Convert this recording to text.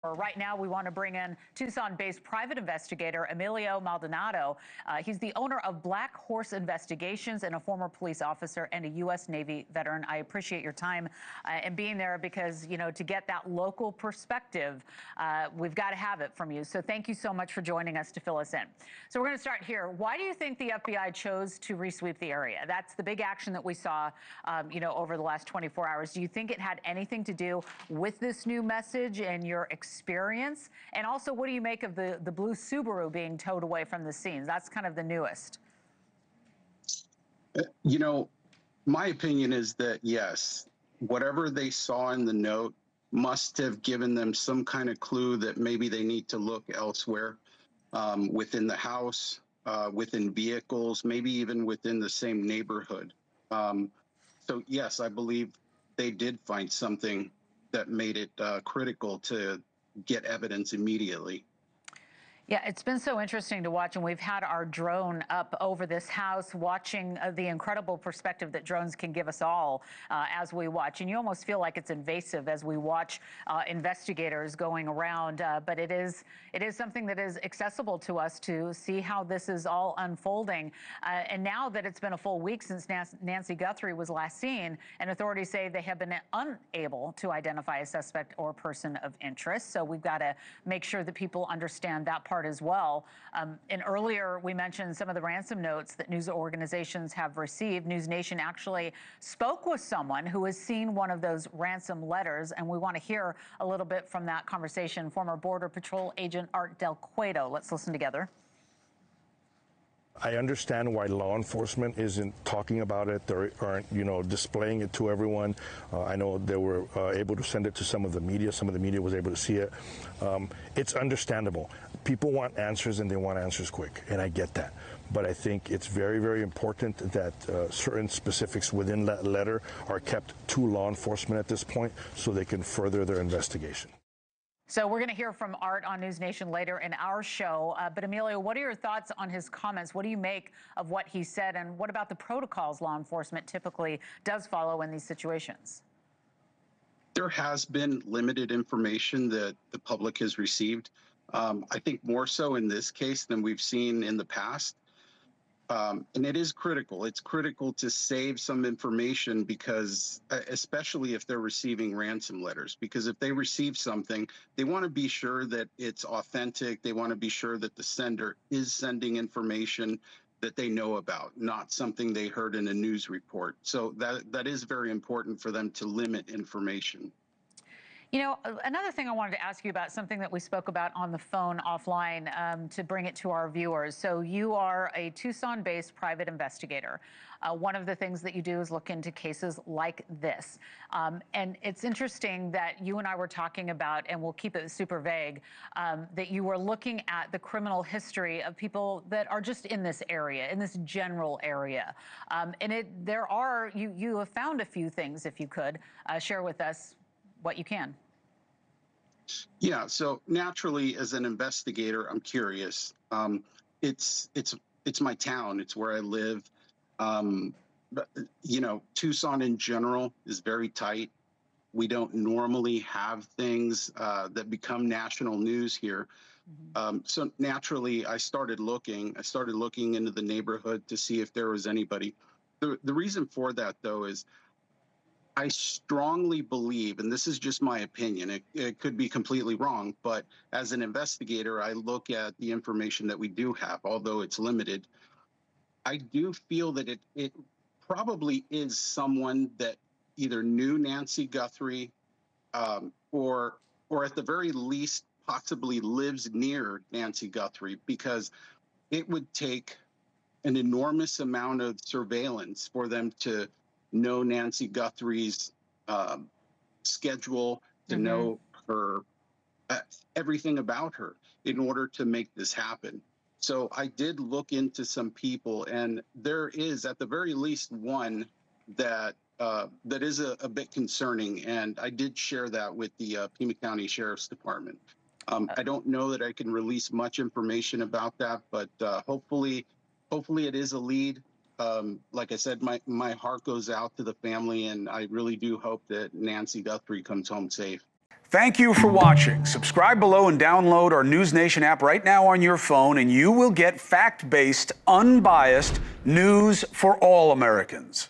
Right now, we want to bring in Tucson-based private investigator Emilio Maldonado. He's the owner of Black Horse Investigations and a former police officer and a U.S. Navy veteran. I appreciate your time and being there because, you know, to get that local perspective, we've got to have it from you. So thank you so much for joining us to fill us in. So we're going to start here. Why do you think the FBI chose to resweep the area? That's the big action that we saw, over the last 24 hours. Do you think it had anything to do with this new message and your experience? And also, what do you make of the blue Subaru being towed away from the scenes? That's kind of the newest. You know, my opinion is that, yes, whatever they saw in the note must have given them some kind of clue that maybe they need to look elsewhere, within the house, within vehicles, maybe even within the same neighborhood. So, yes, I believe they did find something that made it critical to get evidence immediately. Yeah, it's been so interesting to watch, and we've had our drone up over this house watching the incredible perspective that drones can give us all as we watch. And you almost feel like it's invasive as we watch investigators going around, but it is something that is accessible to us to see how this is all unfolding. And now that it's been a full week since Nancy Guthrie was last seen, and authorities say they have been unable to identify a suspect or person of interest. So we've got to make sure that people understand that part as well. And earlier we mentioned some of the ransom notes that news organizations have received. NewsNation actually spoke with someone who has seen one of those ransom letters, and we want to hear a little bit from that conversation. Former Border Patrol agent Art Del Cueto. Let's listen together. I understand why law enforcement isn't talking about it. They aren't, displaying it to everyone. I know they were able to send it to some of the media. Some of the media was able to see it. It's understandable. People want answers, and they want answers quick, and I get that. But I think it's very, very important that certain specifics within that letter are kept to law enforcement at this point so they can further their investigation. So we're going to hear from Art on NewsNation later in our show. But Emilio, what are your thoughts on his comments? What do you make of what he said? And what about the protocols law enforcement typically does follow in these situations? There has been limited information that the public has received. I think more so in this case than we've seen in the past. And it is critical. It's critical to save some information because, especially if they're receiving ransom letters, because if they receive something, they want to be sure that it's authentic. They want to be sure that the sender is sending information that they know about, not something they heard in a news report. So that is very important for them to limit information. You know, another thing I wanted to ask you about, something that we spoke about on the phone offline to bring it to our viewers. So you are a Tucson-based private investigator. One of the things that you do is look into cases like this. And it's interesting that you and I were talking about, and we'll keep it super vague, that you were looking at the criminal history of people that are just in this area, in this general area. And you have found a few things, if you could share with us what you can. Yeah, so naturally, as an investigator, I'm curious. It's my town. It's where I live. But, Tucson in general is very tight. We don't normally have things that become national news here. So naturally, I started looking into the neighborhood to see if there was anybody. The reason for that, though, is I strongly believe, and this is just my opinion, it could be completely wrong, but as an investigator, I look at the information that we do have, although it's limited. I do feel that it probably is someone that either knew Nancy Guthrie or at the very least possibly lives near Nancy Guthrie, because it would take an enormous amount of surveillance for them to know Nancy Guthrie's schedule, to know her, everything about her in order to make this happen. So I did look into some people, and there is at the very least one that is a bit concerning, and I did share that with the Pima County Sheriff's Department. I don't know that I can release much information about that, but hopefully it is a lead. Like I said, my heart goes out to the family, and I really do hope that Nancy Guthrie comes home safe. Thank you for watching. Subscribe below and download our NewsNation app right now on your phone, and you will get fact-based, unbiased news for all Americans.